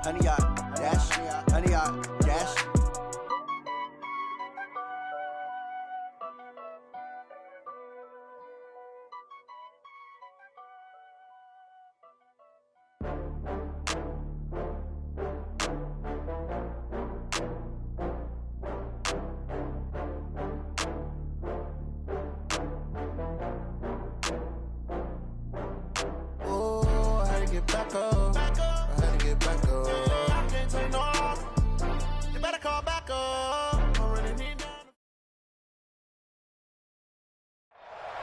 Honey, dash, honey, dash. Oh, I had to get back up. I had to get back up. I can't take no off. You better call back up. I really need that.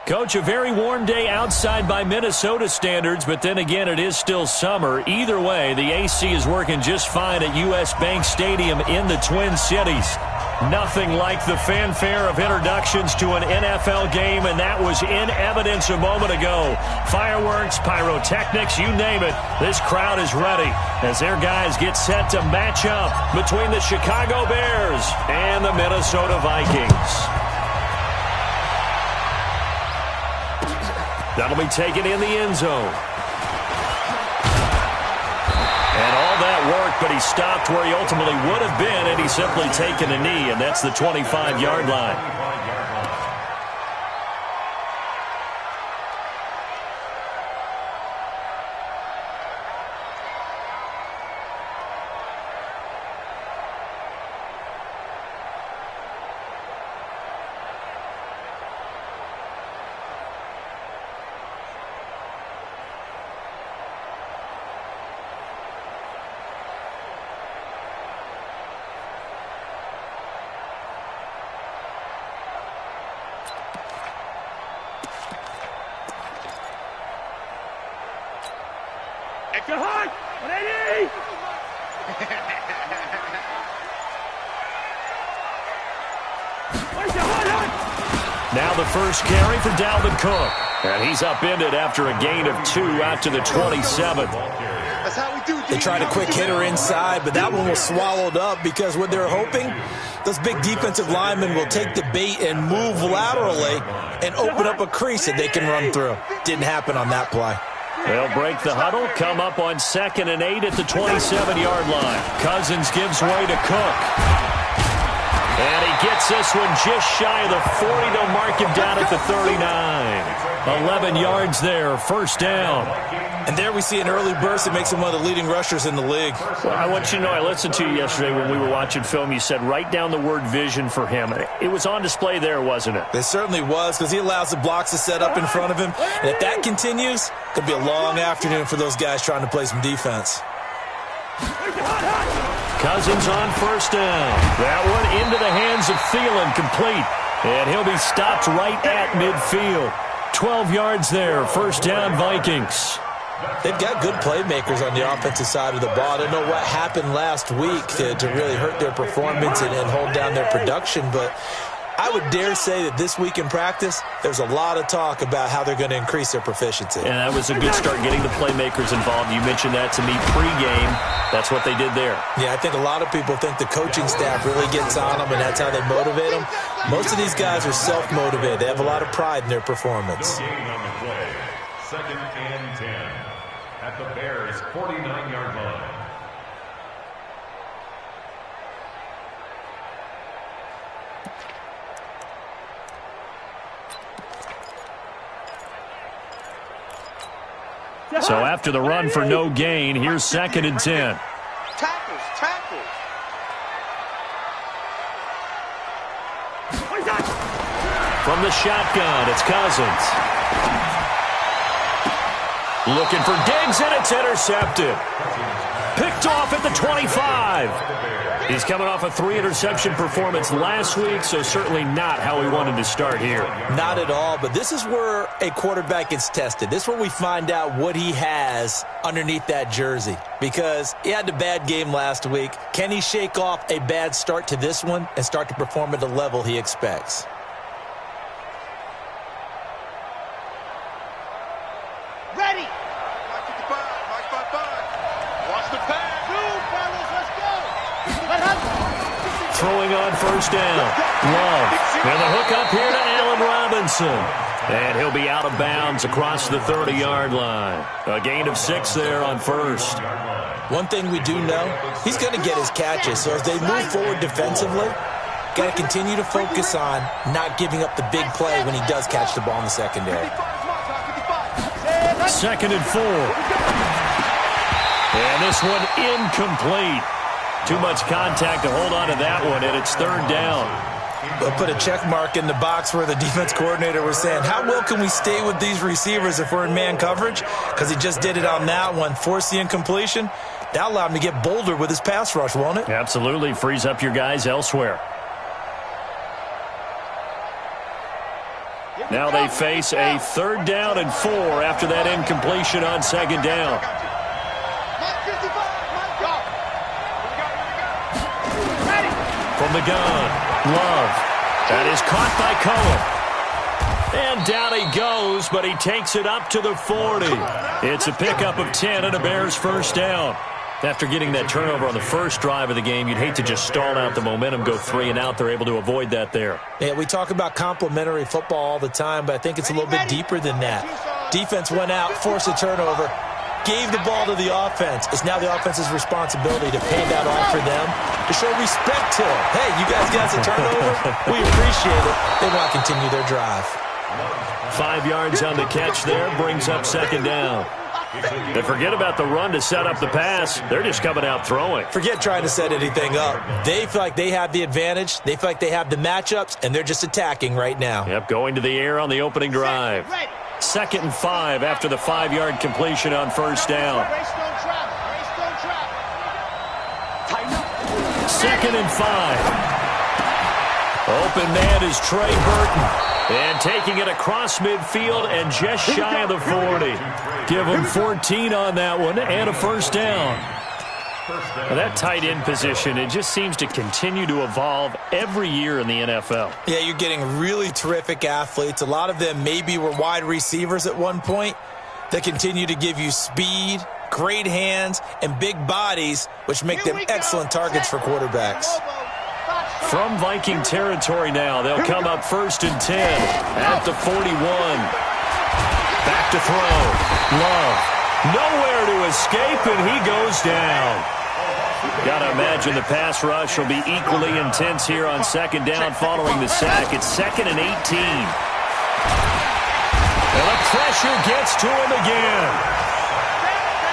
Coach, a very warm day outside by Minnesota standards, but then again, it is still summer. Either way, the AC is working just fine at U.S. Bank Stadium in the Twin Cities. Nothing like the fanfare of introductions to an NFL game, and that was in evidence a moment ago. Fireworks, pyrotechnics, you name it. This crowd is ready as their guys get set to match up between the Chicago Bears and the Minnesota Vikings. That'll be taken in the end zone. And all that work, but he stopped where he ultimately would have been had he simply taken a knee, and that's the 25-yard line. Extra hard! 180! Now the first carry for Dalvin Cook. And he's upended after a gain of 2 out to the 27. That's how we do. They tried a quick hitter inside, but that one was swallowed up because what they're hoping, those big defensive linemen will take the bait and move laterally and open up a crease that they can run through. Didn't happen on that play. They'll break the huddle, come up on 2nd and 8 at the 27-yard line. Cousins gives way to Cook. And he gets this one just shy of the 40. They'll mark him down at the 39. 11 yards there, first down. And there we see an early burst that makes him one of the leading rushers in the league. Well, I want you to know, I listened to you yesterday when we were watching film. You said write down the word vision for him. It was on display there, wasn't it? It certainly was, because he allows the blocks to set up in front of him. And if that continues, it could be a long afternoon for those guys trying to play some defense. Cousins on first down. That one into the hands of Thielen, complete. And he'll be stopped right at midfield. 12 yards there, first down Vikings. They've got good playmakers on the offensive side of the ball. I don't know what happened last week to really hurt their performance and hold down their production, but I would dare say that this week in practice, there's a lot of talk about how they're going to increase their proficiency. And that was a good start, getting the playmakers involved. You mentioned that to me pregame. That's what they did there. Yeah, I think a lot of people think the coaching staff really gets on them, and that's how they motivate them. Most of these guys are self-motivated. They have a lot of pride in their performance. Game on the play. 2nd and 10 at the Bears' 49-yard line. So after the run for no gain, here's 2nd and 10. Tackles. From the shotgun, it's Cousins. Looking for Diggs, and it's intercepted. Picked off at the 25. He's coming off a 3-interception performance last week, so certainly not how he wanted to start here. Not at all, but this is where a quarterback gets tested. This is where we find out what he has underneath that jersey, because he had a bad game last week. Can he shake off a bad start to this one and start to perform at the level he expects? Ready. Mike 55. Watch the pass. Move, fellas. Let's go. throwing on first down. Love. And the hook up here to Allen Robinson. And he'll be out of bounds across the 30-yard line. A gain of 6 there on first. One thing we do know, he's going to get his catches. So as they move forward defensively, got to continue to focus on not giving up the big play when he does catch the ball in the secondary. 2nd and 4. And this one incomplete. Too much contact to hold on to that one, and it's 3rd down. We'll put a check mark in the box where the defense coordinator was saying, how well can we stay with these receivers if we're in man coverage? Because he just did it on that one, forced the incompletion. That allowed him to get bolder with his pass rush, won't it? Absolutely. Frees up your guys elsewhere. Now they face a 3rd down and 4 after that incompletion on 2nd down. From the gun. Love. That is caught by Cohen. And down he goes, but he takes it up to the 40. It's a pickup of 10 and a Bears first down. After getting that turnover on the first drive of the game, you'd hate to just stall out the momentum, go 3 and out. They're able to avoid that there. Yeah, we talk about complementary football all the time, but I think it's a little bit deeper than that. Defense went out, forced a turnover, gave the ball to the offense. It's now the offense's responsibility to pay that off for them, to show respect to them. Hey, you guys got a turnover? We appreciate it. They want to continue their drive. 5 yards on the catch there, brings up 2nd down. And forget about the run to set up the pass. They're just coming out throwing. Forget trying to set anything up. They feel like they have the advantage. They feel like they have the matchups, and they're just attacking right now. Yep, going to the air on the opening drive. 2nd and 5 after the 5-yard completion on first down. 2nd and 5. Open man is Trey Burton. And taking it across midfield and just shy of the 40. Give him 14 on that one and a first down. Now that tight end position, it just seems to continue to evolve every year in the NFL. Yeah, you're getting really terrific athletes. A lot of them maybe were wide receivers at one point that continue to give you speed, great hands, and big bodies, which make them excellent targets for quarterbacks. From Viking territory now, they'll come up 1st and 10 at the 41. Back to throw. Love. Nowhere to escape, and he goes down. Got to imagine the pass rush will be equally intense here on 2nd down following the sack. It's 2nd and 18. And the pressure gets to him again.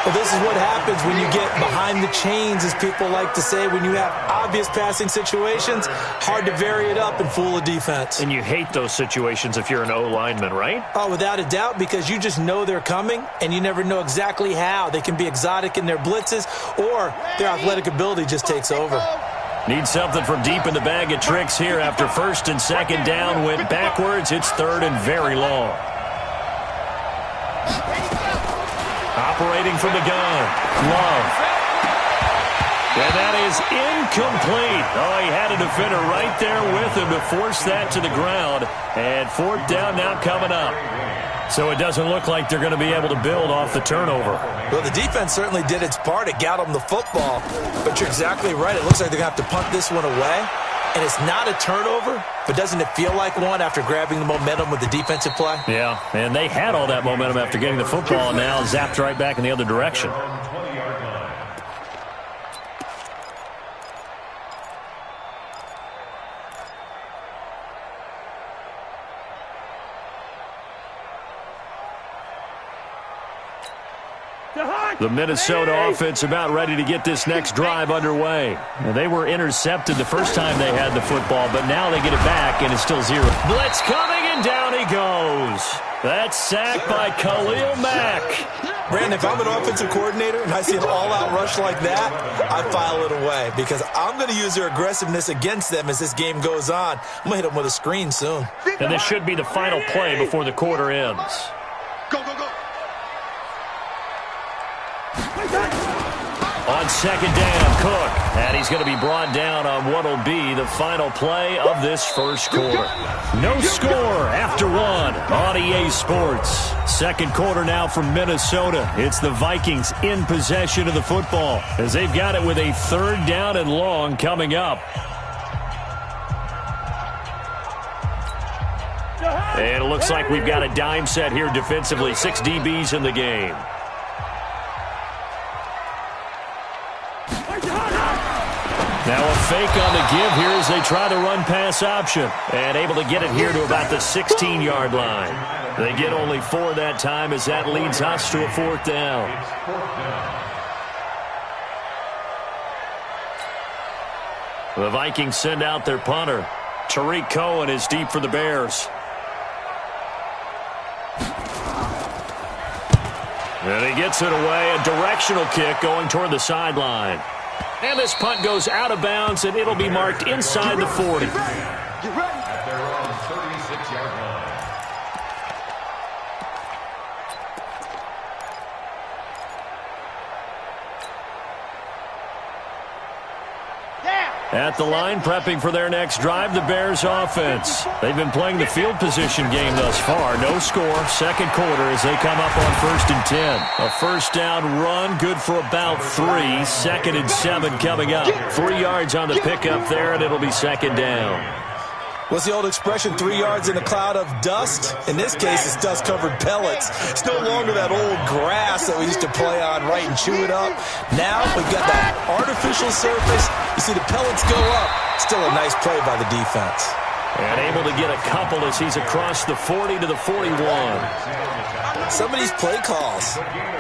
Well, this is what happens when you get behind the chains, as people like to say. When you have obvious passing situations, hard to vary it up and fool a defense. And you hate those situations if you're an O-lineman, right? Oh, without a doubt, because you just know they're coming, and you never know exactly how. They can be exotic in their blitzes, or their athletic ability just takes over. Need something from deep in the bag of tricks here after 1st and 2nd down. Went backwards. It's 3rd and very long. Operating from the gun. Love. And that is incomplete. Oh, he had a defender right there with him to force that to the ground. And 4th down now coming up. So it doesn't look like they're going to be able to build off the turnover. Well, the defense certainly did its part. It got them the football. But you're exactly right. It looks like they're going to have to punt this one away. And it's not a turnover, but doesn't it feel like one after grabbing the momentum with the defensive play? Yeah, and they had all that momentum after getting the football, and now zapped right back in the other direction. The Minnesota offense about ready to get this next drive underway. They were intercepted the first time they had the football, but now they get it back, and it's still 0. Blitz coming, and down he goes. That's sacked by Khalil Mack. Brandon, if I'm an offensive coordinator and I see an all-out rush like that, I file it away because I'm going to use their aggressiveness against them as this game goes on. I'm going to hit them with a screen soon. And this should be the final play before the quarter ends. Go, go, go. On 2nd down, Cook. And he's going to be brought down on what will be the final play of this first quarter. No score after 1 on EA Sports. 2nd quarter now from Minnesota. It's the Vikings in possession of the football as they've got it with a 3rd down and long coming up. And it looks like we've got a dime set here defensively. 6 DBs in the game. Now a fake on the give here as they try to run pass option. And able to get it here to about the 16-yard line. They get only 4 that time as that leads us to a 4th down. The Vikings send out their punter. Tariq Cohen is deep for the Bears. And he gets it away. A directional kick going toward the sideline. And this punt goes out of bounds, and it'll be marked inside the 40. At their own 36-yard line. At the line, prepping for their next drive, the Bears offense. They've been playing the field position game thus far. No score, second quarter as they come up on 1st and 10. A first down run, good for about 3. 2nd and 7 coming up. 3 yards on the pickup there, and it'll be 2nd down. What's the old expression, 3 yards in a cloud of dust? In this case, it's dust-covered pellets. It's no longer that old grass that we used to play on, right, and chew it up. Now we've got that artificial surface. You see the pellets go up. Still a nice play by the defense. And able to get a couple as he's across the 40 to the 41. Some of these play calls,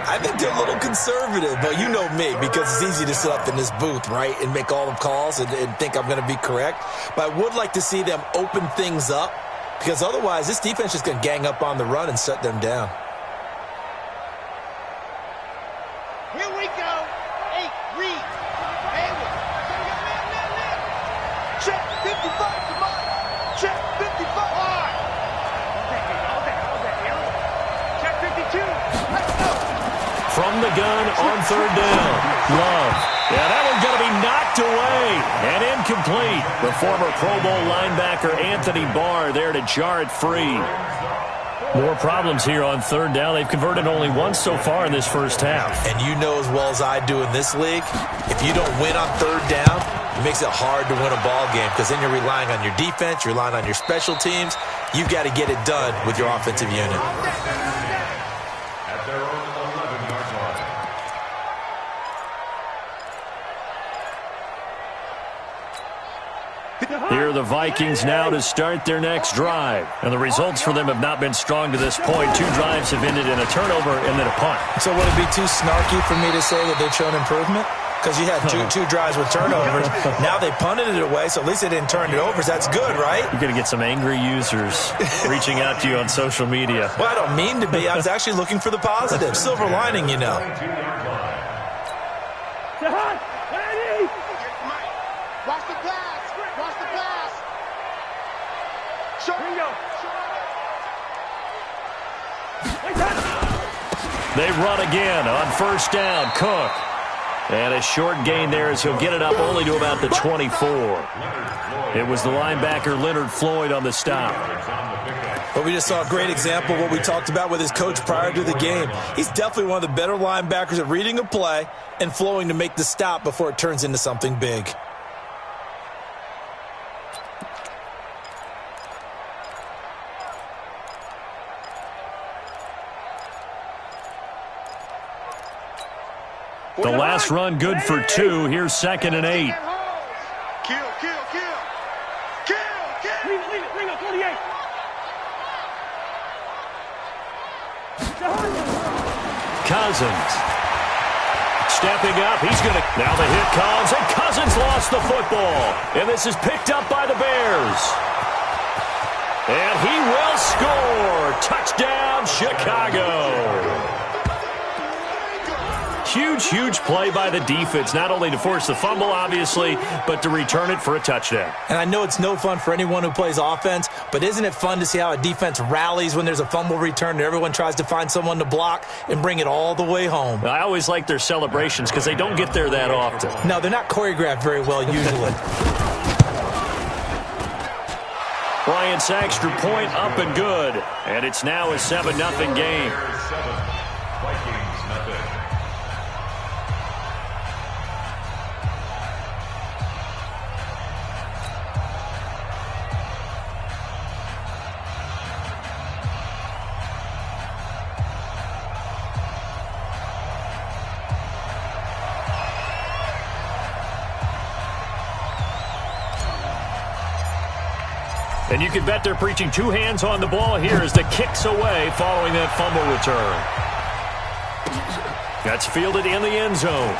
I think they're a little conservative, but you know me, because it's easy to sit up in this booth, right, and make all the calls and think I'm going to be correct. But I would like to see them open things up, because otherwise this defense is going to gang up on the run and shut them down. Here we go. 8, read. Hayward. Check 55, come on. Check 55. Check 52. Let's go. From the gun on 3rd down. Love. Yeah, that one's going to be knocked away and incomplete. The former Pro Bowl linebacker Anthony Barr there to jar it free. More problems here on 3rd down. They've converted only once so far in this first half. And you know as well as I do in this league, if you don't win on 3rd down, it makes it hard to win a ball game because then you're relying on your defense, you're relying on your special teams. You've got to get it done with your offensive unit. At their own 11-yard line. Here are the Vikings now to start their next drive. And the results for them have not been strong to this point. 2 drives have ended in a turnover and then a punt. So would it be too snarky for me to say that they've shown improvement? Because you had two drives with turnovers. Now they punted it away, so at least they didn't turn it over. So that's good, right? You're going to get some angry users reaching out to you on social media. Well, I don't mean to be. I was actually looking for the positive. Silver lining, you know. Watch the pass. Watch the pass. Bingo. They run again on 1st down. Cook. And a short gain there as he'll get it up only to about the 24. It was the linebacker Leonard Floyd on the stop. But we just saw a great example of what we talked about with his coach prior to the game. He's definitely one of the better linebackers at reading a play and flowing to make the stop before it turns into something big. The last run good for 2. Here's 2nd and 8. Kill. Leave it, 48. Cousins. Stepping up. He's going to... Now the hit comes, and Cousins lost the football. And this is picked up by the Bears. And he will score. Touchdown, Chicago. Huge play by the defense, not only to force the fumble, obviously, but to return it for a touchdown. And I know it's no fun for anyone who plays offense, but isn't it fun to see how a defense rallies when there's a fumble return and everyone tries to find someone to block and bring it all the way home? I always like their celebrations because they don't get there that often. No, they're not choreographed very well usually. Bryant's extra point up and good, and it's now a 7-0 game. Bears 7, Vikings nothing. And you can bet they're preaching two hands on the ball here as the kick's away following that fumble return. That's fielded in the end zone.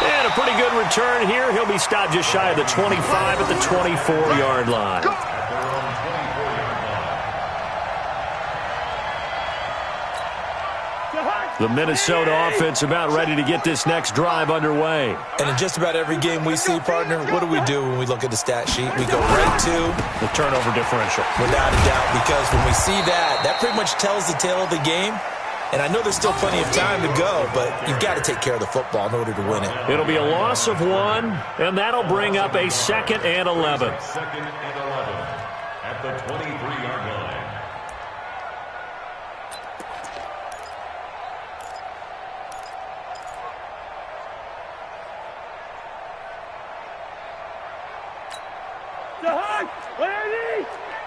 And a pretty good return here. He'll be stopped just shy of the 25 at the 24-yard line. The Minnesota offense about ready to get this next drive underway. And in just about every game we see, partner, what do we do when we look at the stat sheet? We go right to the turnover differential. Without a doubt, because when we see that, that pretty much tells the tale of the game. And I know there's still plenty of time to go, but you've got to take care of the football in order to win it. It'll be a loss of 1, and that'll bring up a 2nd and 11. 2nd and 11 at the 23-yard line.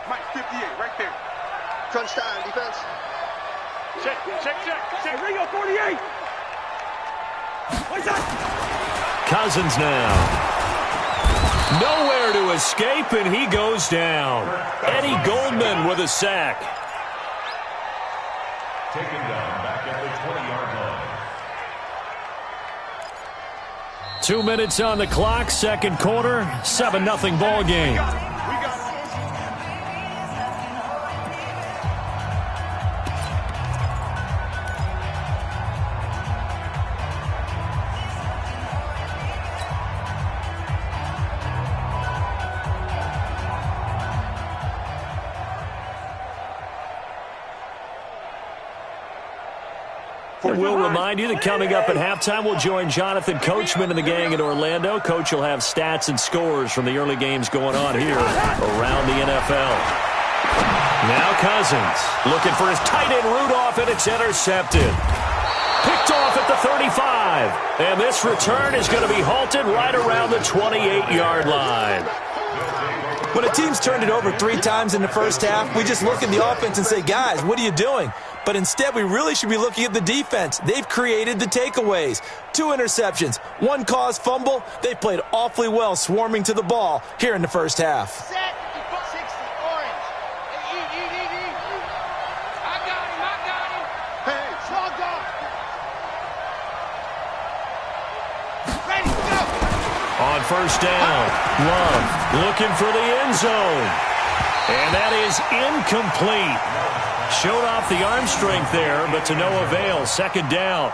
Mike 58, right there. Crunch time, defense. Check. Ringo 48. What's that? Cousins now. Nowhere to escape, and he goes down. Eddie Goldman with a sack. Taken down back at the 20-yard line. 2 minutes on the clock, second quarter, 7-0 ball game. We'll remind you that coming up at halftime, we'll join Jonathan Coachman and the gang in Orlando. Coach will have stats and scores from the early games going on here around the NFL. Now Cousins looking for his tight end Rudolph, and it's intercepted. Picked off at the 35. And this return is going to be halted right around the 28-yard line. When a team's turned it over 3 times in the first half, we just look at the offense and say, guys, what are you doing? But instead, we really should be looking at the defense. They've created the takeaways. 2 interceptions, 1 caused fumble. They played awfully well swarming to the ball here in the first half. Set, 60, orange. I got him. Hey, small dog. Ready, go. On first down, Love looking for the end zone. And that is incomplete. Showed off the arm strength there, but to no avail. Second down.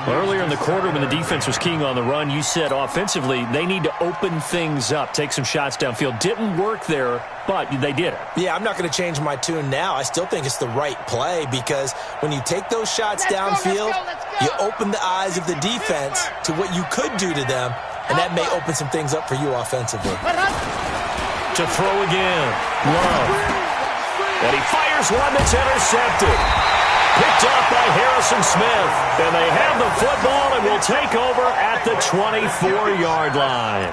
Earlier in the quarter when the defense was keying on the run, you said offensively they need to open things up, take some shots downfield. Didn't work there, but they did it. Yeah, I'm not going to change my tune now. I still think it's the right play because when you take those shots downfield, you open the eyes of the defense to what you could do to them, and that may open some things up for you offensively. To throw again. Love. And he fires one that's intercepted. Picked off by Harrison Smith. And they have the football and will take over at the 24-yard line.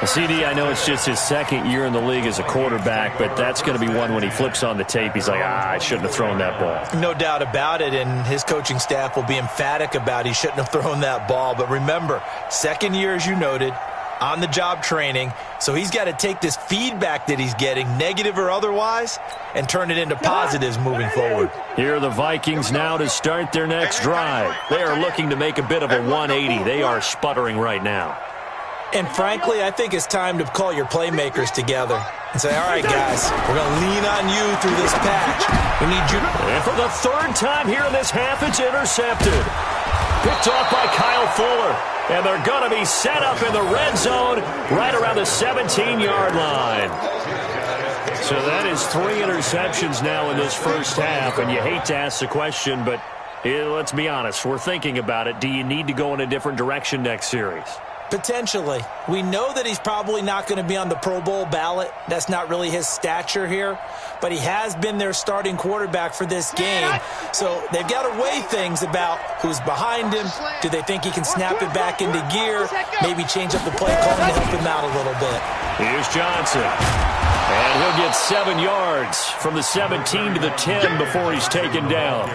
CD, I know it's just his second year in the league as a quarterback, but that's going to be one when he flips on the tape. He's like, I shouldn't have thrown that ball. No doubt about it, and his coaching staff will be emphatic about he shouldn't have thrown that ball. But remember, second year, as you noted, on-the-job training, so he's got to take this feedback that he's getting, negative or otherwise, and turn it into positives moving forward. Here are the Vikings now to start their next drive. They are looking to make a bit of a 180. They are sputtering right now. And frankly, I think it's time to call your playmakers together and say, all right, guys, we're going to lean on you through this patch. We need you. And for the 3rd time here in this half, it's intercepted. Picked off by Kyle Fuller. And they're going to be set up in the red zone right around the 17-yard line. So that is 3 interceptions now in this first half. And you hate to ask the question, but let's be honest. We're thinking about it. Do you need to go in a different direction next series? Potentially. We know that he's probably not going to be on the Pro Bowl ballot. That's not really his stature here. But he has been their starting quarterback for this game. So they've got to weigh things about who's behind him. Do they think he can snap it back into gear? Maybe change up the play call to help him out a little bit. Here's Johnson. And he'll get 7 yards from the 17 to the 10 before he's taken down.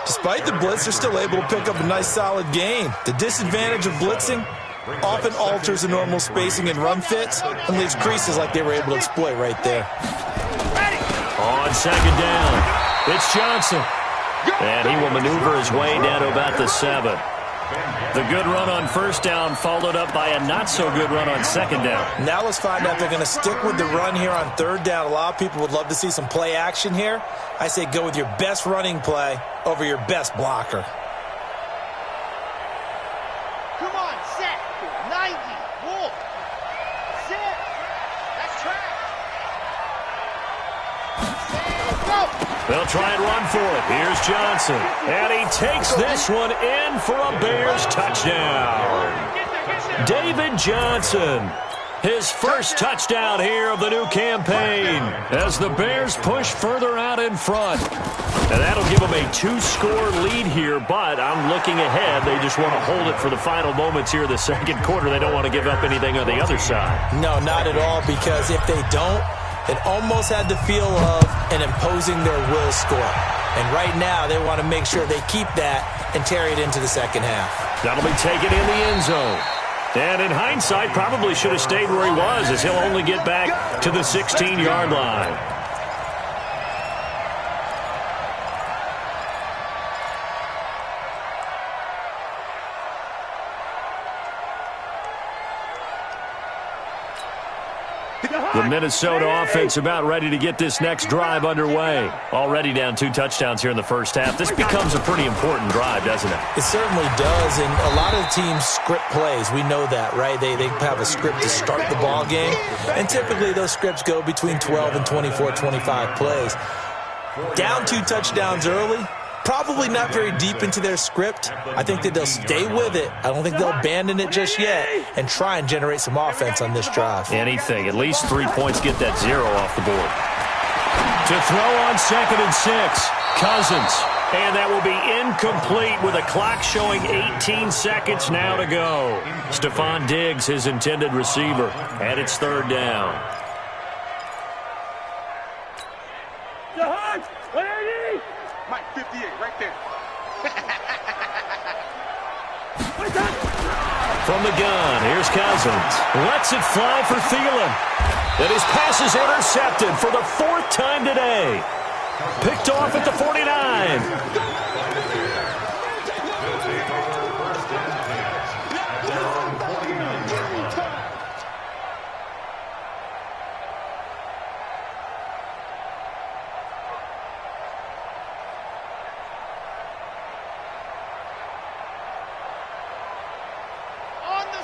Despite the blitz, they're still able to pick up a nice solid gain. The disadvantage of blitzing, often alters the normal spacing and run fits and leaves creases like they were able to exploit right there. On second down, it's Johnson. And he will maneuver his way down to about the 7. The good run on first down followed up by a not-so-good run on second down. Now let's find out if they're going to stick with the run here on third down. A lot of people would love to see some play action here. I say go with your best running play over your best blocker. Come on, set. 90. Wolf. Set. That's track. They'll try and run for it. Here's Johnson. And he takes this one in for a Bears touchdown. David Johnson, his first touchdown here of the new campaign as the Bears push further out in front. And that'll give them a 2-score lead here, but I'm looking ahead. They just want to hold it for the final moments here of the second quarter. They don't want to give up anything on the other side. No, not at all, because if they don't, it almost had the feel of an imposing their will score. And right now, they want to make sure they keep that and carry it into the second half. That'll be taken in the end zone. And in hindsight, probably should have stayed where he was, as he'll only get back to the 16-yard line. The Minnesota offense about ready to get this next drive underway. Already down 2 touchdowns here in the first half. This becomes a pretty important drive, doesn't it? It certainly does, and a lot of teams script plays. We know that, right? They have a script to start the ball game, and typically those scripts go between 12 and 24, 25 plays. Down 2 touchdowns early, probably not very deep into their script. I think that they'll stay with it. I don't think they'll abandon it just yet and try and generate some offense on this drive. Anything. At least 3 points, get that 0 off the board. To throw on 2nd and 6, Cousins. And that will be incomplete with a clock showing 18 seconds now to go. Stephon Diggs, his intended receiver, and it's 3rd down. Mike, 58, right there. From the gun, here's Cousins. Lets it fly for Thielen. And his pass is intercepted for the 4th time today. Picked off at the 49.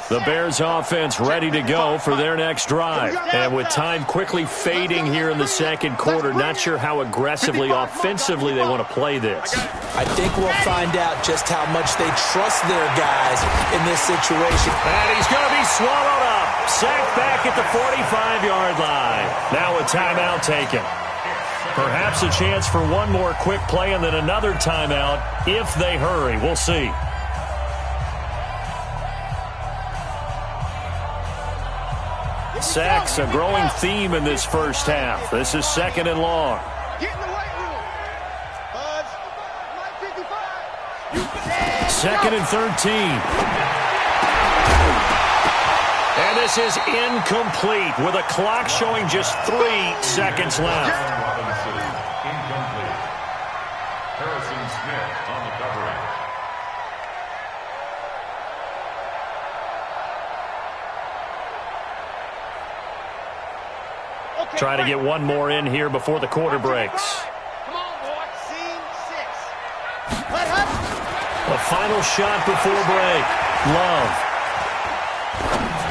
The Bears offense ready to go for their next drive. And with time quickly fading here in the second quarter, not sure how aggressively, offensively they want to play this. I think we'll find out just how much they trust their guys in this situation. And he's going to be swallowed up. Sacked back at the 45-yard line. Now a timeout taken. Perhaps a chance for one more quick play and then another timeout if they hurry. We'll see. Sacks, a growing theme in this first half. This is 2nd and long. Get in the weight room. Buzz. Mike 55. 2nd and 13. And this is incomplete with a clock showing just 3 seconds left. Incomplete. Harrison Smith on the coverage. Try to get one more in here before the quarter breaks. Come on, boy. Scene 6. A final shot before break. Love.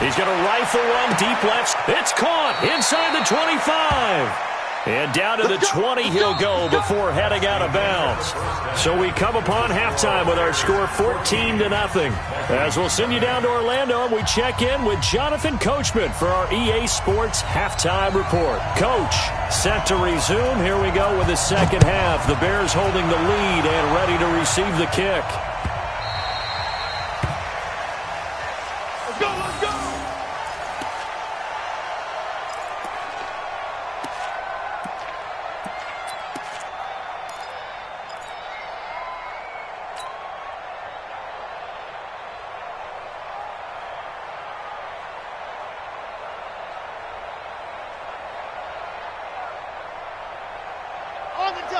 He's going to rifle one deep left. It's caught inside the 25. And down to the 20 he'll go before heading out of bounds. So we come upon halftime with our score 14-0. As we'll send you down to Orlando and we check in with Jonathan Coachman for our EA Sports Halftime Report. Coach, set to resume. Here we go with the second half. The Bears holding the lead and ready to receive the kick. Let's go, let's go.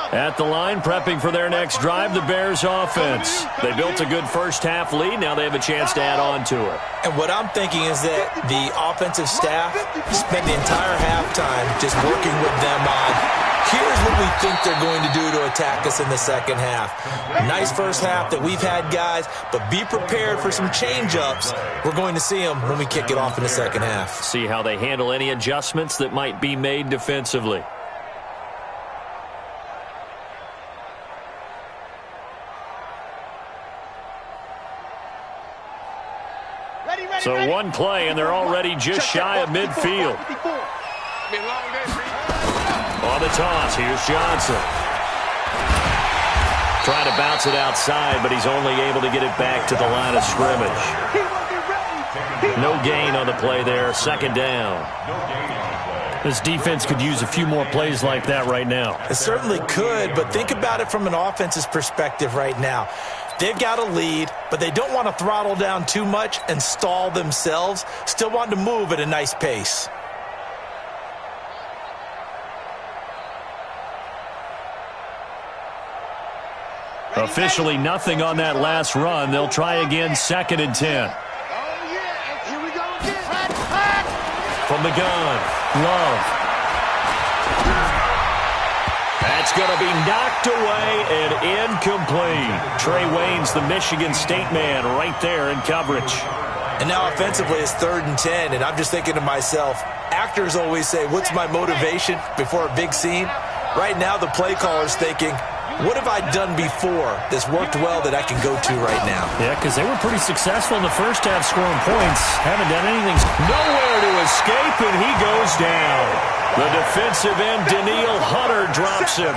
At the line, prepping for their next drive, the Bears offense. They built a good first-half lead. Now they have a chance to add on to it. And what I'm thinking is that the offensive staff spent the entire halftime just working with them on, here's what we think they're going to do to attack us in the second half. Nice first half that we've had, guys, but be prepared for some change-ups. We're going to see them when we kick it off in the second half. See how they handle any adjustments that might be made defensively. So one play, and they're already just shy of midfield. On the toss, here's Johnson. Trying to bounce it outside, but he's only able to get it back to the line of scrimmage. No gain on the play there, second down. This defense could use a few more plays like that right now. It certainly could, but think about it from an offense's perspective right now. They've got a lead, but they don't want to throttle down too much and stall themselves. Still want to move at a nice pace. Officially nothing on that last run. They'll try again, 2nd and 10. From the gun, Love. That's going to be knocked away and incomplete. Trey Waynes, the Michigan State man, right there in coverage. And now offensively it's 3rd and 10, and I'm just thinking to myself, actors always say, what's my motivation before a big scene? Right now the play caller's thinking, what have I done before that's worked well that I can go to right now? Yeah, because they were pretty successful in the first half scoring points. Haven't done anything. Nowhere to escape, and he goes down. The defensive end, Daniil Hunter, drops him.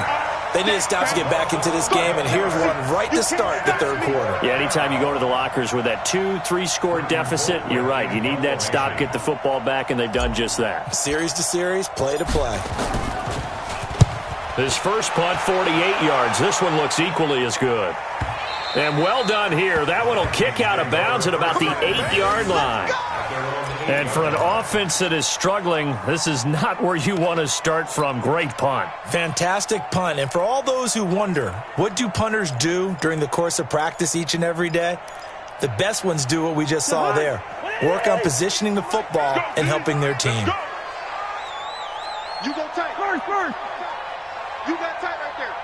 They need to stop to get back into this game, and here's one right to start the third quarter. Yeah, anytime you go to the lockers with that 2-3 score deficit, you're right. You need that stop, get the football back, and they've done just that. Series to series, play to play. His first punt, 48 yards. This one looks equally as good. And well done here. That one will kick out of bounds at about the 8-yard line. And for an offense that is struggling, this is not where you want to start from. Great punt. Fantastic punt. And for all those who wonder, what do punters do during the course of practice each and every day? The best ones do what we just saw there. Work on positioning the football and helping their team. You go tight. First. You got tight right there.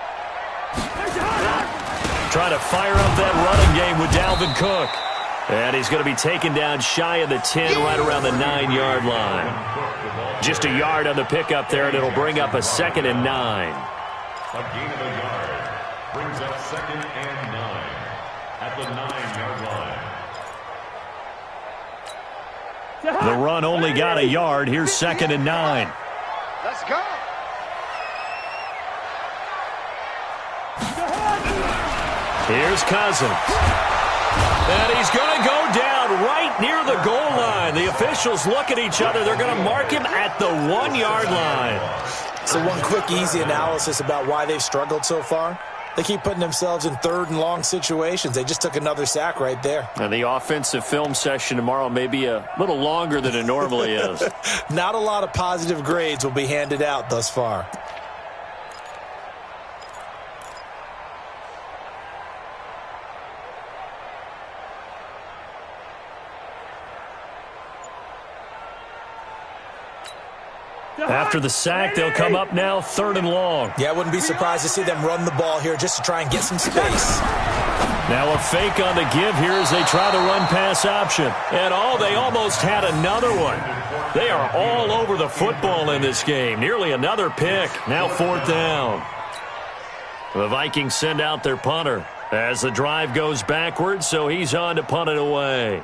Trying to fire up that running game with Dalvin Cook. And he's going to be taken down shy of the 10, right around the 9-yard line. Just a yard on the pickup there, and it'll bring up a 2nd and 9. A gain of a yard brings up 2nd and 9 at the 9-yard line. The run only got a yard. Here's 2nd and 9. Let's go. Here's Cousins. And he's going to go down right near the goal line. The officials look at each other. They're going to mark him at the 1-yard line. So one quick, easy analysis about why they've struggled so far. They keep putting themselves in 3rd and long situations. They just took another sack right there. And the offensive film session tomorrow may be a little longer than it normally is. Not a lot of positive grades will be handed out thus far. After the sack, they'll come up now 3rd and long. Yeah, I wouldn't be surprised to see them run the ball here just to try and get some space. Now a fake on the give here as they try the run-pass option. And they almost had another one. They are all over the football in this game. Nearly another pick. Now 4th down. The Vikings send out their punter as the drive goes backwards, so he's on to punt it away.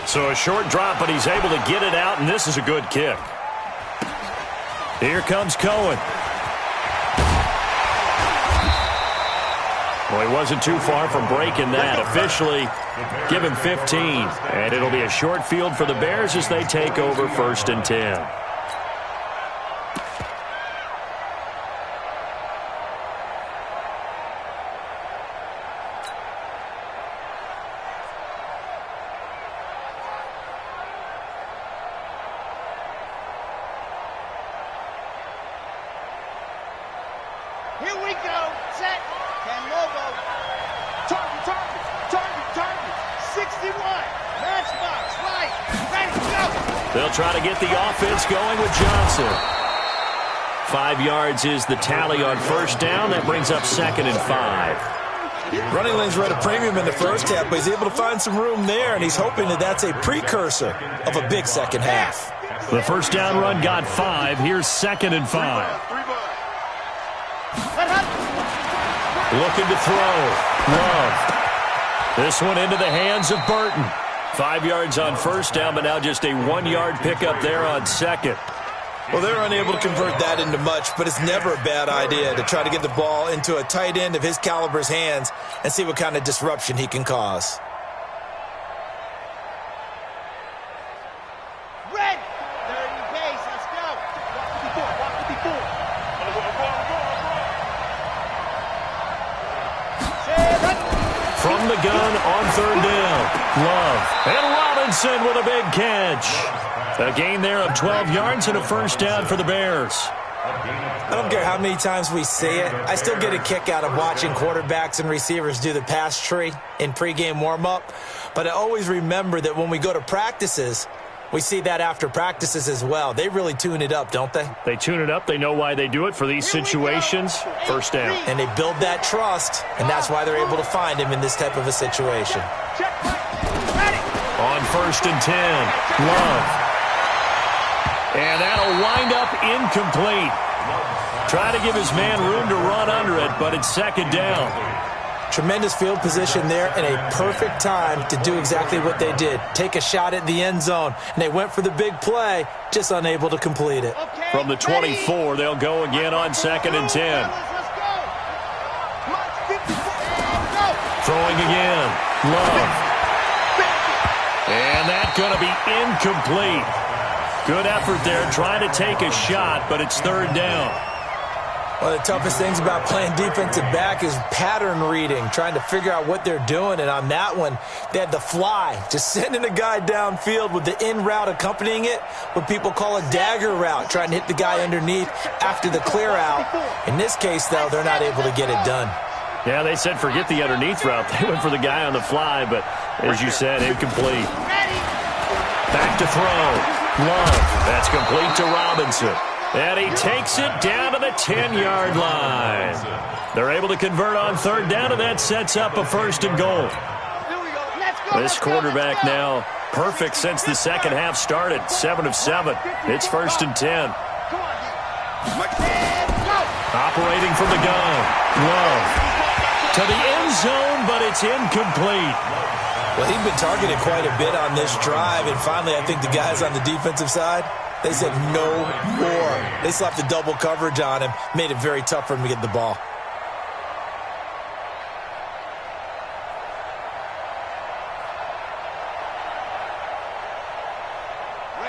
So a short drop, but he's able to get it out, and this is a good kick. Here comes Cohen. Well, he wasn't too far from breaking that. Officially, give him 15. And it'll be a short field for the Bears as they take over 1st and 10. Here we go. Set. And logo. Target. 61. Matchbox. Right. Ready. Go. They'll try to get the offense going with Johnson. 5 yards is the tally on first down. That brings up 2nd and 5. Running lanes were at a premium in the first half, but he's able to find some room there, and he's hoping that that's a precursor of a big second half. The first down run got 5. Here's 2nd and 5. Looking to throw. Love. This one into the hands of Burton. 5 yards on first down, but now just a 1-yard pickup there on second. Well, they're unable to convert that into much, but it's never a bad idea to try to get the ball into a tight end of his caliber's hands and see what kind of disruption he can cause. Red. Third and base. Let's go. Walk 54. From the gun on third down. Love. And Robinson with a big catch. A gain there of 12 yards and a first down for the Bears. I don't care how many times we see it. I still get a kick out of watching quarterbacks and receivers do the pass tree in pregame warm-up. But I always remember that when we go to practices, we see that after practices as well. They really tune it up, don't they? They tune it up. They know why they do it for these situations. First down. And they build that trust, and that's why they're able to find him in this type of a situation. On 1st and 10, Love. And that'll wind up incomplete. Try to give his man room to run under it, but it's 2nd down. Tremendous field position there and a perfect time to do exactly what they did. Take a shot at the end zone. And they went for the big play, just unable to complete it. From the 24, they'll go again on 2nd and 10. Throwing again. Love. And that's going to be incomplete. Good effort there, trying to take a shot, but it's 3rd down. One of the toughest things about playing defensive back is pattern reading, trying to figure out what they're doing. And on that one, they had the fly, just sending a guy downfield with the in route accompanying it, what people call a dagger route, trying to hit the guy underneath after the clear out. In this case, though, they're not able to get it done. Yeah, they said forget the underneath route. They went for the guy on the fly, but as you said, incomplete. Back to throw. Love. That's complete to Robinson. And he takes it down to the 10-yard line. They're able to convert on 3rd down, and that sets up a 1st and goal. This quarterback now perfect since the second half started. 7 of 7. It's 1st and 10. Operating from the gun. Love. To the end zone, but it's incomplete. Well, he'd been targeted quite a bit on this drive, and finally I think the guys on the defensive side, they said no more. They slapped the double coverage on him, made it very tough for him to get the ball.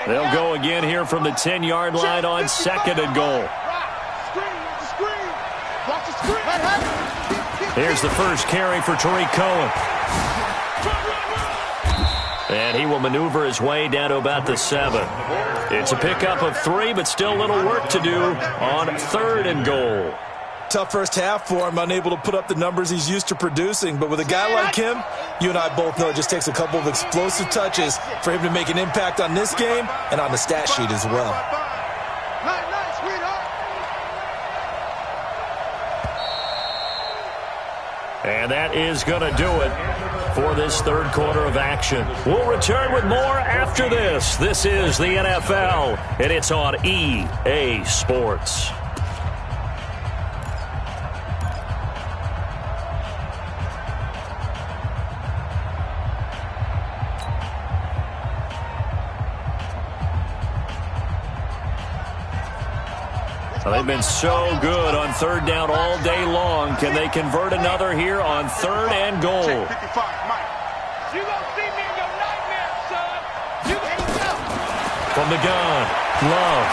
They'll go again here from the 10-yard line on 2nd and goal. Here's the first carry for Tariq Cohen. And he will maneuver his way down to about the 7. It's a pickup of 3, but still a little work to do on 3rd and goal. Tough first half for him, unable to put up the numbers he's used to producing. But with a guy like him, you and I both know it just takes a couple of explosive touches for him to make an impact on this game and on the stat sheet as well. And that is going to do it for this 3rd quarter of action. We'll return with more after this. This is the NFL, and it's on EA Sports. They've been so good on 3rd down all day long. Can they convert another here on 3rd and goal? You gonna see me in your nightmare, son. You go. From the gun, Love.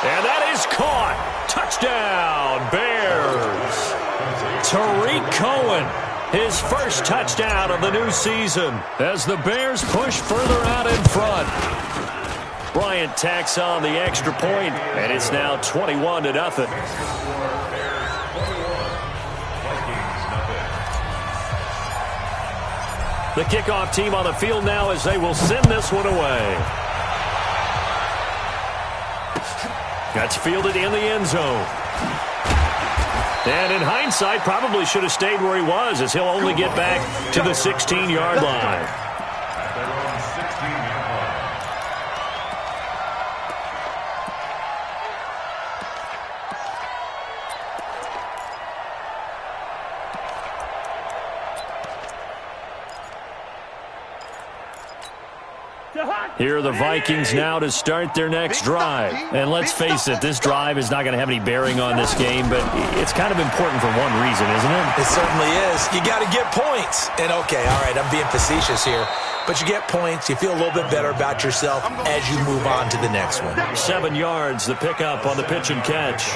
And that is caught. Touchdown, Bears. Tariq Cohen, his first touchdown of the new season as the Bears push further out in front. Bryant tacks on the extra point, and it's now 21-0. The kickoff team on the field now as they will send this one away. That's fielded in the end zone. And in hindsight, probably should have stayed where he was, as he'll only get back to the 16-yard line. Here are the Vikings now to start their next drive. And let's face it, this drive is not going to have any bearing on this game, but it's kind of important for one reason, isn't it? It certainly is. You got to get points. And, okay, all right, I'm being facetious here. But you get points, you feel a little bit better about yourself as you move on to the next one. 7 yards, the pickup on the pitch and catch.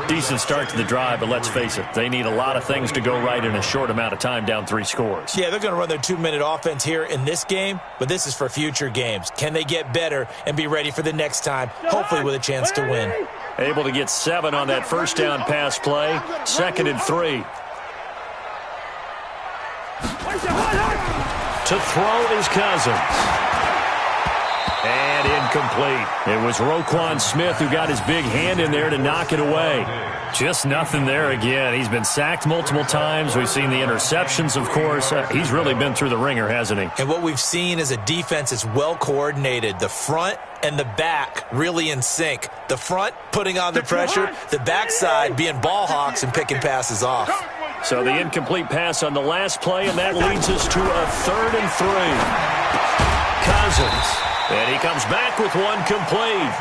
Decent start to the drive, but let's face it, they need a lot of things to go right in a short amount of time, down 3 scores. Yeah, they're going to run their 2-minute offense here in this game, but this is for future games. Can they get better and be ready for the next time, hopefully with a chance to win? Able to get 7 on that first down pass play. 2nd and 3. To throw is Cousins. And incomplete. It was Roquan Smith who got his big hand in there to knock it away. Just nothing there again. He's been sacked multiple times. We've seen the interceptions, of course. He's really been through the ringer, hasn't he? And what we've seen is a defense that's well coordinated. The front and the back really in sync. The front putting on the pressure, the backside being ball hawks and picking passes off. So the incomplete pass on the last play, and that leads us to a 3rd and 3. Cousins. And he comes back with one complete.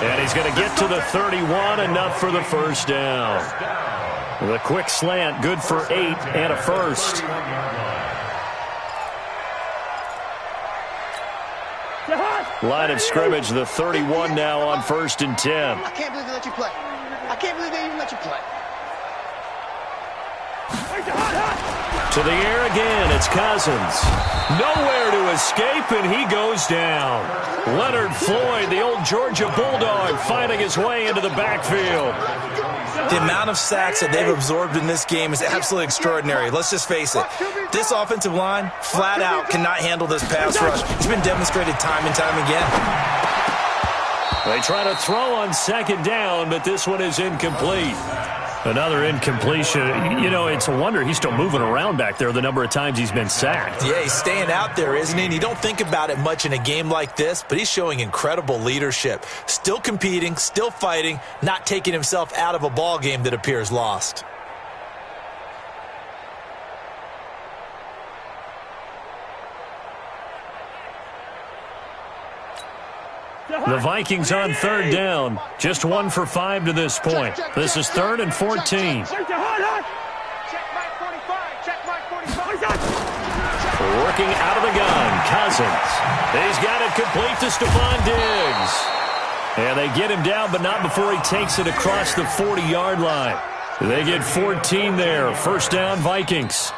And he's going to get to the 31, enough for the first down. The quick slant, good for 8 and a first. Line of scrimmage, the 31 now on 1st and 10. I can't believe they let you play. I can't believe they even let you play. To the air again, it's Cousins. Nowhere to escape, and he goes down. Leonard Floyd, the old Georgia Bulldog, finding his way into the backfield. The amount of sacks that they've absorbed in this game is absolutely extraordinary. Let's just face it. This offensive line, flat out, cannot handle this pass rush. It's been demonstrated time and time again. They try to throw on 2nd down, but this one is incomplete. Another incompletion. You know, it's a wonder he's still moving around back there the number of times he's been sacked. Yeah, he's staying out there, isn't he? And you don't think about it much in a game like this, but he's showing incredible leadership. Still competing, still fighting, not taking himself out of a ball game that appears lost. The Vikings on 3rd down. Just 1 for 5 to this point. This is 3rd and 14. Working out of the gun, Cousins. He's got it complete to Stephon Diggs. And they get him down, but not before he takes it across the 40-yard line. They get 14 there. First down, Vikings.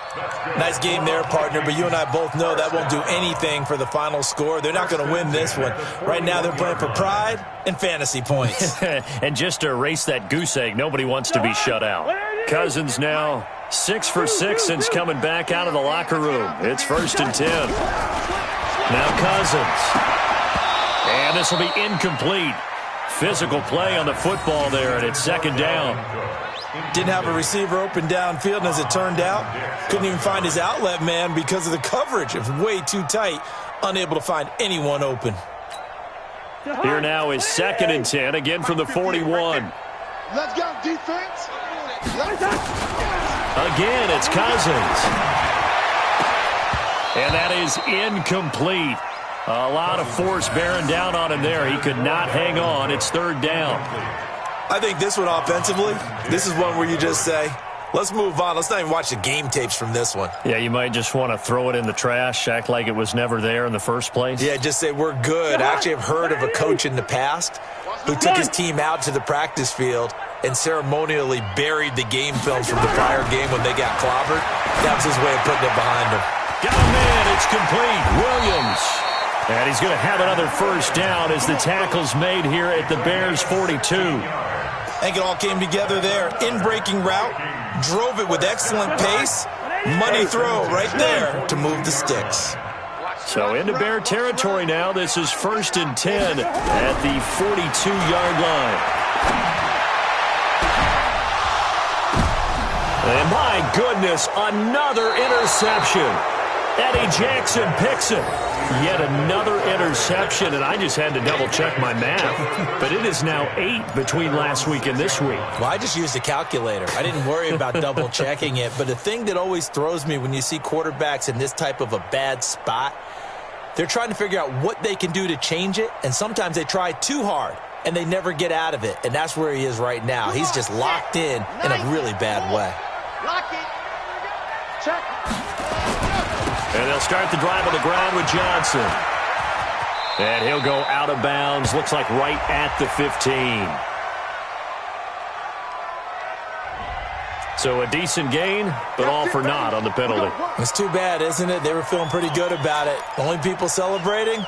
Nice game there, partner, but you and I both know that won't do anything for the final score. They're not going to win this one. Right now they're playing for pride and fantasy points. And just to erase that goose egg, nobody wants to be shut out. Cousins now 6 for 6 since coming back out of the locker room. It's 1st and 10. Now Cousins. And this will be incomplete. Physical play on the football there, and it's 2nd down. Didn't have a receiver open downfield, and as it turned out, couldn't even find his outlet man because of the coverage. It was way too tight, unable to find anyone open. Here now is 2nd and 10, again from the 41. Let's go, defense. Again, it's Cousins. And that is incomplete. A lot of force bearing down on him there. He could not hang on. It's 3rd down. I think this one offensively, this is one where you just say, let's move on. Let's not even watch the game tapes from this one. Yeah, you might just want to throw it in the trash, act like it was never there in the first place. Yeah, just say we're good. I actually have heard of a coach in the past who took his team out to the practice field and ceremonially buried the game films from the prior game when they got clobbered. That was his way of putting it behind them. Got a man. It's complete. Williams. And he's going to have another first down as the tackle's made here at the Bears' 42. I think it all came together there. In-breaking route, drove it with excellent pace. Money throw right there to move the sticks. So into Bear territory now. This is 1st and 10 at the 42-yard line. And my goodness, another interception. Eddie Jackson picks it. Yet another interception, and I just had to double-check my math. But it is now 8 between last week and this week. Well, I just used a calculator. I didn't worry about double-checking it. But the thing that always throws me when you see quarterbacks in this type of a bad spot, they're trying to figure out what they can do to change it, and sometimes they try too hard, and they never get out of it. And that's where he is right now. He's just locked in a really bad way. Lock it. Check. And they'll start the drive on the ground with Johnson. And he'll go out of bounds, looks like right at the 15. So a decent gain, but all for naught on the penalty. It's too bad, isn't it? They were feeling pretty good about it. The only people celebrating,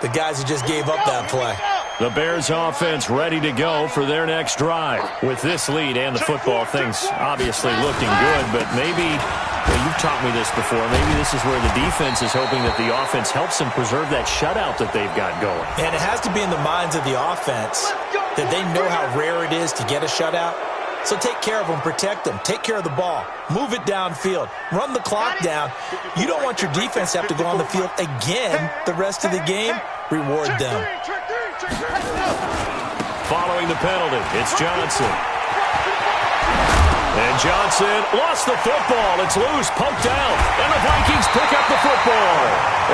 the guys who just gave up that play. The Bears offense ready to go for their next drive. With this lead and the football, things obviously looking good, but maybe, well, you've taught me this before, maybe this is where the defense is hoping that the offense helps them preserve that shutout that they've got going. And it has to be in the minds of the offense that they know how rare it is to get a shutout. So take care of them, protect them, take care of the ball, move it downfield, run the clock down. You don't want your defense to have to go on the field again the rest of the game. Reward them. Following the penalty, it's Johnson. And Johnson lost the football. It's loose, poked out, and the Vikings pick up the football.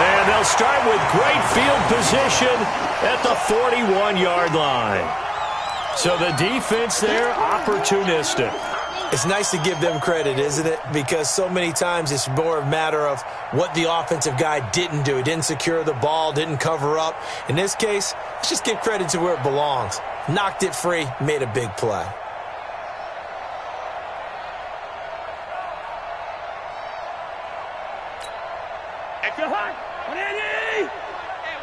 And they'll start with great field position at the 41-yard line. So the defense there, opportunistic. It's nice to give them credit, isn't it? Because so many times it's more a matter of what the offensive guy didn't do. He didn't secure the ball, didn't cover up. In this case, let's just give credit to where it belongs. Knocked it free, made a big play. Extra hot. Hey,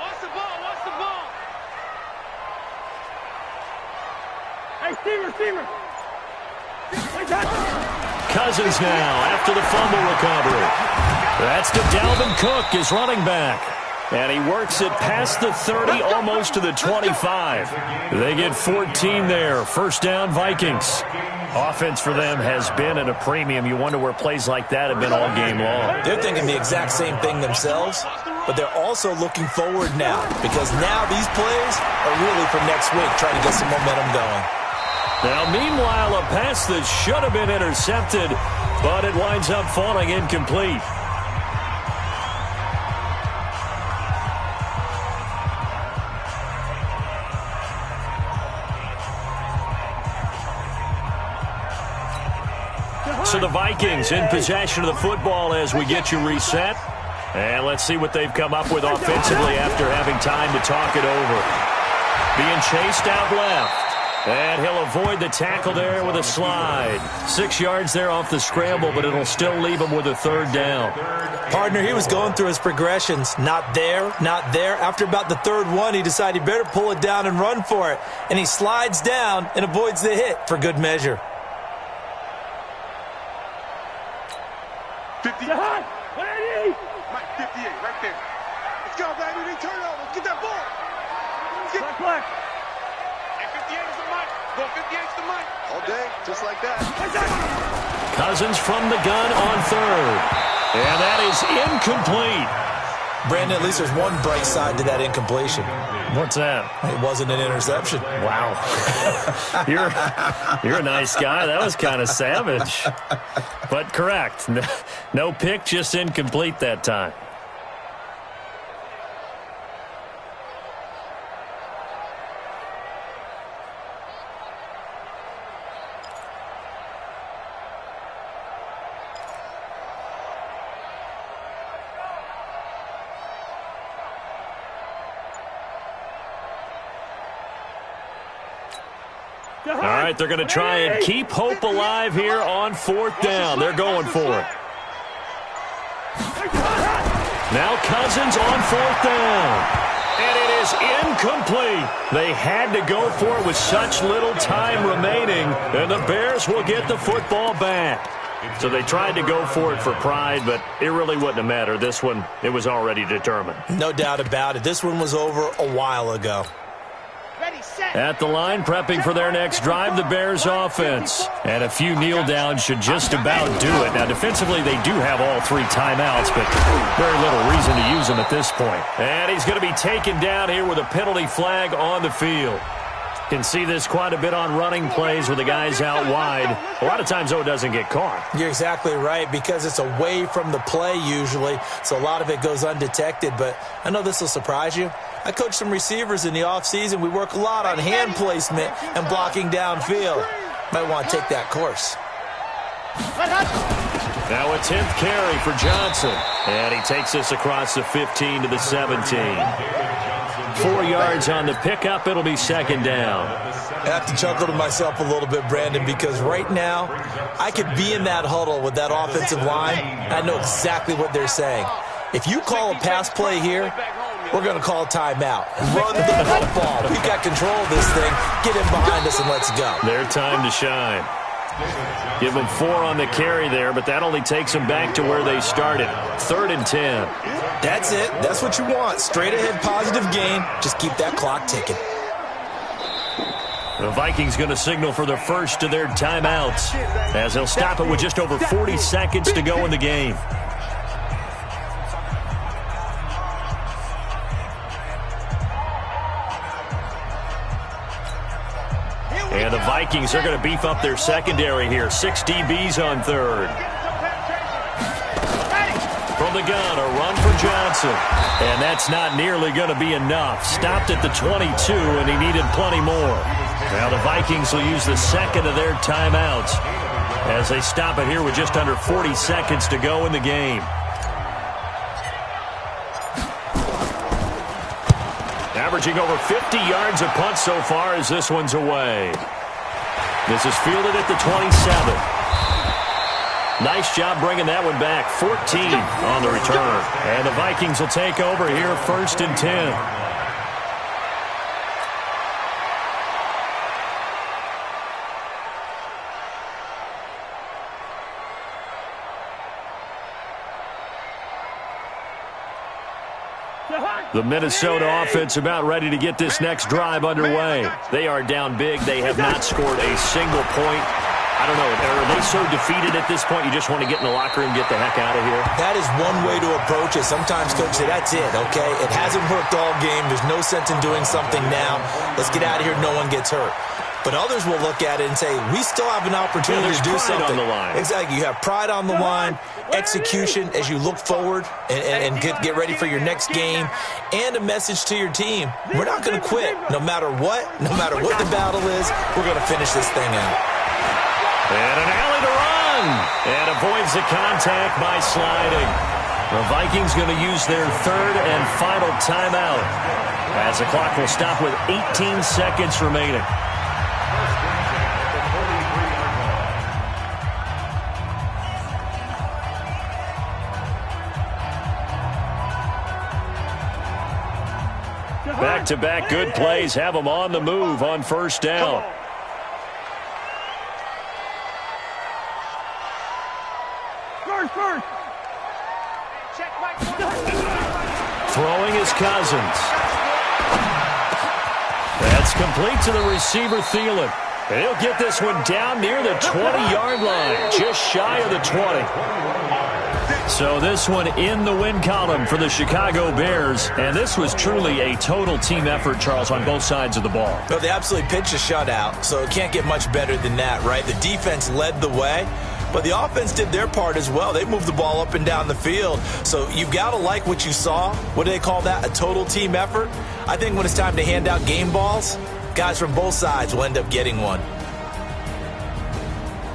what's the ball? What's the ball? Hey, Steamer. Cousins now after the fumble recovery. That's to Dalvin Cook, his running back. And he works it past the 30, almost to the 25. They get 14 there. First down, Vikings. Offense for them has been at a premium. You wonder where plays like that have been all game long. They're thinking the exact same thing themselves, but they're also looking forward now because now these plays are really for next week, trying to get some momentum going. Now, meanwhile, a pass that should have been intercepted, but it winds up falling incomplete. So the Vikings in possession of the football as we get you reset. And let's see what they've come up with offensively after having time to talk it over. Being chased out left. And he'll avoid the tackle there with a slide. 6 yards there off the scramble, but it'll still leave him with a third down. Partner, he was going through his progressions. Not there, not there. After about the third one, he decided he better pull it down and run for it. And he slides down and avoids the hit for good measure. 50. Mike, 58, right there. Let's go, baby. They turn over. Get that ball. Black. And 58 is the Mike. Go 58's the Mike. All day, just like that. Cousins from the gun on third. And that is incomplete. Brandon, at least there's one bright side to that incompletion. What's that? It wasn't an interception. Wow. You're a nice guy. That was kind of savage. But correct. No pick, just incomplete that time. All right, they're going to try and keep hope alive here on fourth down. They're going for it. Now Cousins on 4th down. And it is incomplete. They had to go for it with such little time remaining, and the Bears will get the football back. So they tried to go for it for pride, but it really wouldn't have mattered. This one, it was already determined. No doubt about it. This one was over a while ago. At the line, prepping for their next drive, the Bears offense. And a few kneel downs should just about do it. Now, defensively, they do have all 3 timeouts, but very little reason to use them at this point. And he's going to be taken down here with a penalty flag on the field. Can see this quite a bit on running plays with the guys out wide. A lot of times, though, it doesn't get caught. You're exactly right, because it's away from the play usually, so a lot of it goes undetected. But I know this will surprise you. I coach some receivers in the offseason. We work a lot on hand placement and blocking downfield. Might want to take that course. Now a 10th carry for Johnson. And he takes this across the 15 to the 17. 4 yards on the pickup. It'll be 2nd down. I have to chuckle to myself a little bit, Brandon, because right now I could be in that huddle with that offensive line. I know exactly what they're saying. If you call a pass play here, we're going to call a timeout. Run the football. We've got control of this thing. Get in behind us and let's go. Their time to shine. Give them 4 on the carry there, but that only takes them back to where they started. 3rd and 10. That's it. That's what you want. Straight ahead positive gain. Just keep that clock ticking. The Vikings going to signal for the first of their timeouts, as they'll stop it with just over 40 seconds to go in the game. And the Vikings are going to beef up their secondary here. 6 DBs on 3rd. From the gun, a run for Johnson. And that's not nearly going to be enough. Stopped at the 22, and he needed plenty more. Now the Vikings will use the 2nd of their timeouts as they stop it here with just under 40 seconds to go in the game. Averaging over 50 yards a punt so far as this one's away. This is fielded at the 27. Nice job bringing that one back. 14 on the return. And the Vikings will take over here 1st and 10. The Minnesota offense about ready to get this next drive underway. They are down big. They have not scored a single point. I don't know. Are they so defeated at this point you just want to get in the locker room and get the heck out of here? That is one way to approach it. Sometimes coaches say, that's it, okay? It hasn't worked all game. There's no sense in doing something now. Let's get out of here. No one gets hurt. But others will look at it and say, we still have an opportunity to do something. On the line. Exactly. You have pride on the line, execution as you look forward and get ready for your next game, and a message to your team. We're not going to quit. No matter what the battle is, we're going to finish this thing out. And an alley to run. And avoids the contact by sliding. The Vikings going to use their 3rd and final timeout as the clock will stop with 18 seconds remaining. Back-to-back good plays have them on the move on 1st down. Throwing is Cousins. That's complete to the receiver, Thielen. And he'll get this one down near the 20-yard line, just shy of the 20. So this one in the win column for the Chicago Bears. And this was truly a total team effort, Charles, on both sides of the ball. No, they absolutely pitched a shutout, so it can't get much better than that, right? The defense led the way, but the offense did their part as well. They moved the ball up and down the field. So you've got to like what you saw. What do they call that? A total team effort? I think when it's time to hand out game balls, guys from both sides will end up getting one.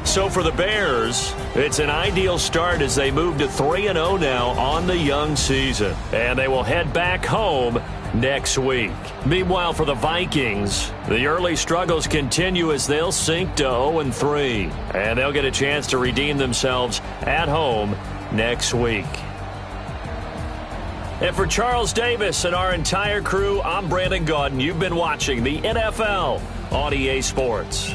So for the Bears, it's an ideal start as they move to 3-0 now on the young season. And they will head back home next week. Meanwhile, for the Vikings, the early struggles continue as they'll sink to 0-3. And they'll get a chance to redeem themselves at home next week. And for Charles Davis and our entire crew, I'm Brandon Gaudin. You've been watching the NFL on EA Sports.